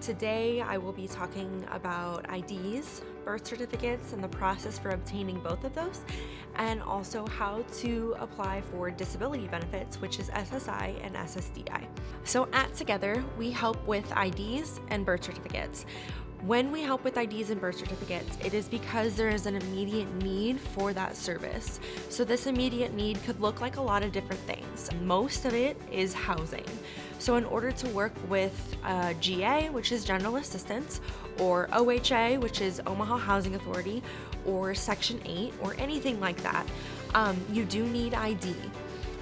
Today, I will be talking about IDs, birth certificates, and the process for obtaining both of those, and also how to apply for disability benefits, which is SSI and SSDI. So at Together, we help with IDs and birth certificates. When we help with IDs and birth certificates, it is because there is an immediate need for that service. So this immediate need could look like a lot of different things. Most of it is housing. So in order to work with GA, which is General Assistance, or OHA, which is Omaha Housing Authority, or Section 8, or anything like that, you do need ID.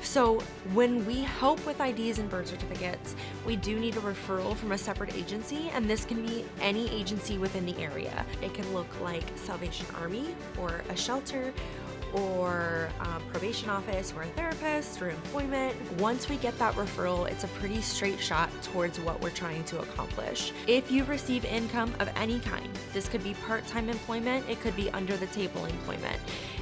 So when we help with IDs and birth certificates, we do need a referral from a separate agency, and this can be any agency within the area. It can look like Salvation Army, or a shelter, or a probation office, or a therapist, or employment. Once we get that referral, it's a pretty straight shot towards what we're trying to accomplish. If you receive income of any kind, this could be part-time employment, it could be under-the-table employment.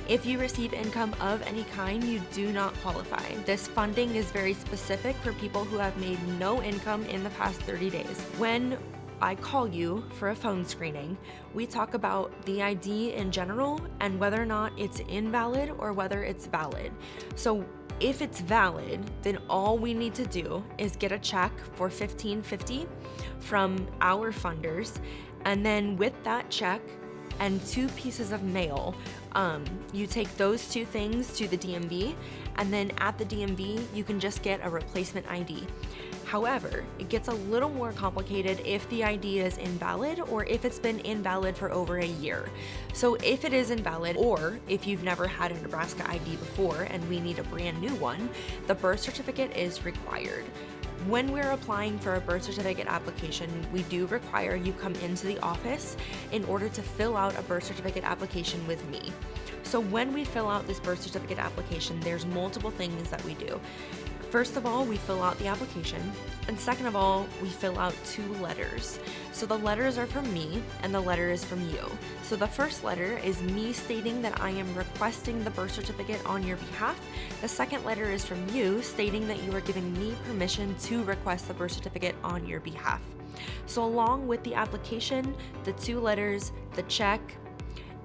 If you receive income of any kind, you do not qualify. This funding is very specific for people who have made no income in the past 30 days. When I call you for a phone screening, we talk about the ID in general and whether or not it's invalid or whether it's valid. So if it's valid, then all we need to do is get a check for $1,550 from our funders, and then with that check and 2 pieces of mail, you take those 2 things to the DMV, and then at the DMV, you can just get a replacement ID. However, it gets a little more complicated if the ID is invalid or if it's been invalid for over a year. So if it is invalid, or if you've never had a Nebraska ID before and we need a brand new one, the birth certificate is required. When we're applying for a birth certificate application, we do require you come into the office in order to fill out a birth certificate application with me. So when we fill out this birth certificate application, there's multiple things that we do. First of all, we fill out the application, and second of all, we fill out 2 letters. So the letters are from me, and the letter is from you. So the first letter is me stating that I am requesting the birth certificate on your behalf. The second letter is from you stating that you are giving me permission to request the birth certificate on your behalf. So along with the application, the 2 letters, the check,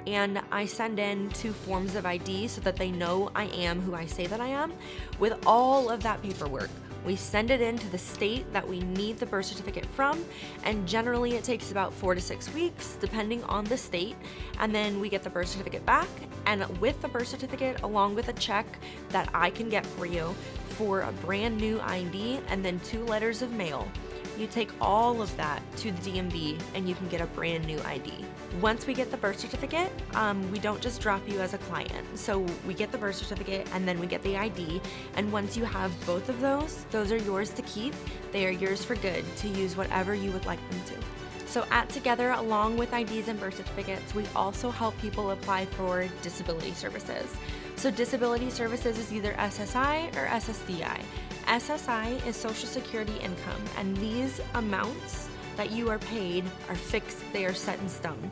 and I send in 2 forms of ID so that they know I am who I say that I am. With all of that paperwork, we send it in to the state that we need the birth certificate from, and generally it takes about 4 to 6 weeks, depending on the state, and then we get the birth certificate back, and with the birth certificate, along with a check that I can get for you for a brand new ID, and then 2 letters of mail, you take all of that to the DMV and you can get a brand new ID. Once we get the birth certificate, we don't just drop you as a client. So we get the birth certificate and then we get the ID. And once you have both of those are yours to keep. They are yours for good to use whatever you would like them to. So at Together, along with IDs and birth certificates, we also help people apply for disability services. So disability services is either SSI or SSDI. SSI is Social Security income, and these amounts that you are paid are fixed, they are set in stone.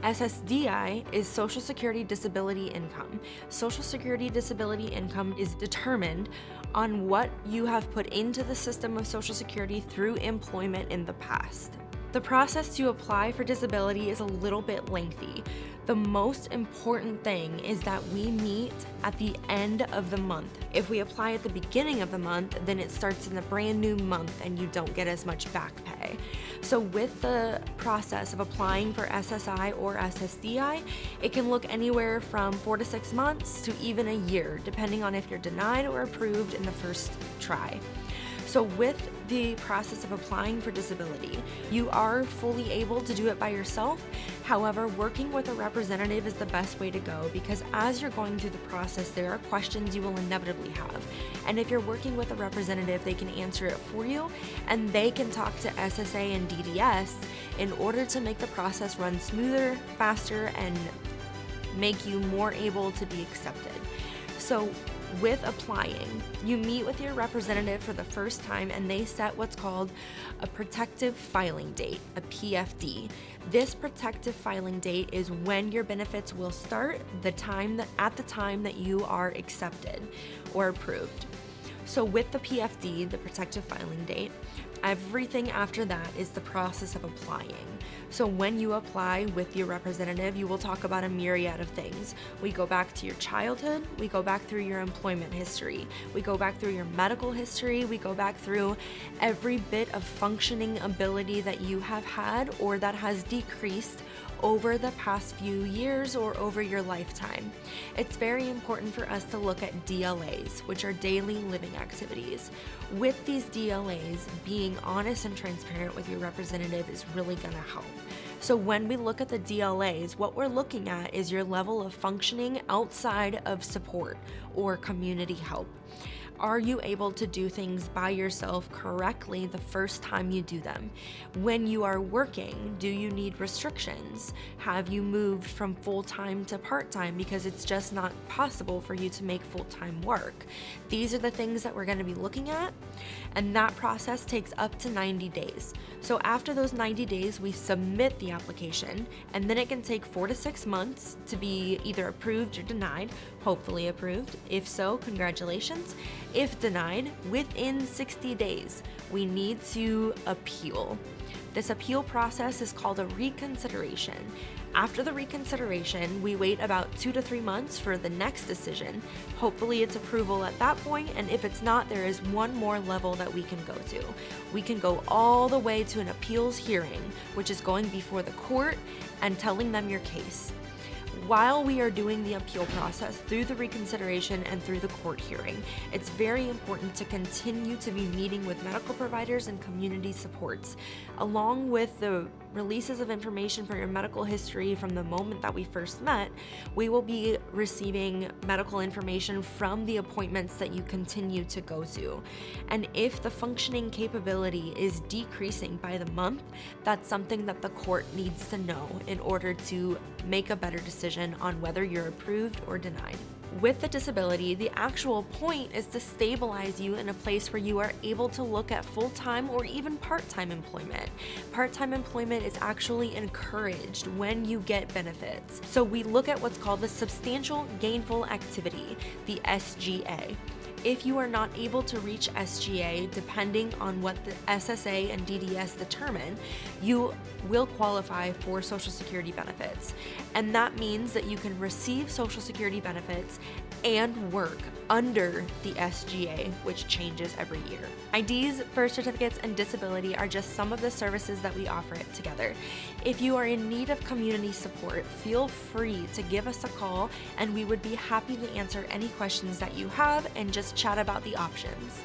SSDI is Social Security Disability Income. Social Security Disability Income is determined on what you have put into the system of Social Security through employment in the past. The process to apply for disability is a little bit lengthy. The most important thing is that we meet at the end of the month. If we apply at the beginning of the month, then it starts in the brand new month and you don't get as much back pay. So with the process of applying for SSI or SSDI, it can look anywhere from 4 to 6 months to even a year, depending on if you're denied or approved in the first try. So with the process of applying for disability, you are fully able to do it by yourself. However, working with a representative is the best way to go, because as you're going through the process, there are questions you will inevitably have. And if you're working with a representative, they can answer it for you, and they can talk to SSA and DDS in order to make the process run smoother, faster, and make you more able to be accepted. So with applying, you meet with your representative for the first time and they set what's called a protective filing date, a PFD. This protective filing date is when your benefits will start at the time that you are accepted or approved. So with the PFD, the protective filing date, Everything after that is the process of applying. So when you apply with your representative, you will talk about a myriad of things. We go back to your childhood, we go back through your employment history, we go back through your medical history, we go back through every bit of functioning ability that you have had or that has decreased over the past few years or over your lifetime. It's very important for us to look at DLAs, which are daily living activities. With these DLAs, being honest and transparent with your representative is really going to help. So when we look at the DLAs, what we're looking at is your level of functioning outside of support or community help. Are you able to do things by yourself correctly the first time you do them? When you are working, do you need restrictions? Have you moved from full-time to part-time because it's just not possible for you to make full-time work? These are the things that we're going to be looking at, and that process takes up to 90 days. So after those 90 days, we submit the application, and then it can take 4 to 6 months to be either approved or denied. Hopefully approved. If so, congratulations. If denied, within 60 days, we need to appeal. This appeal process is called a reconsideration. After the reconsideration, we wait about 2 to 3 months for the next decision. Hopefully it's approval at that point, and if it's not, there is one more level that we can go to. We can go all the way to an appeals hearing, which is going before the court and telling them your case. While we are doing the appeal process through the reconsideration and through the court hearing, it's very important to continue to be meeting with medical providers and community supports. Along with the releases of information for your medical history from the moment that we first met, we will be receiving medical information from the appointments that you continue to go to. And if the functioning capability is decreasing by the month, that's something that the court needs to know in order to make a better decision on whether you're approved or denied. With the disability, the actual point is to stabilize you in a place where you are able to look at full-time or even part-time employment. Part-time employment is actually encouraged when you get benefits. So we look at what's called the Substantial Gainful Activity, the SGA. If you are not able to reach SGA, depending on what the SSA and DDS determine, you will qualify for Social Security benefits. And that means that you can receive Social Security benefits and work under the SGA, which changes every year. IDs, birth certificates, and disability are just some of the services that we offer it together. If you are in need of community support, feel free to give us a call, and we would be happy to answer any questions that you have and just chat about the options.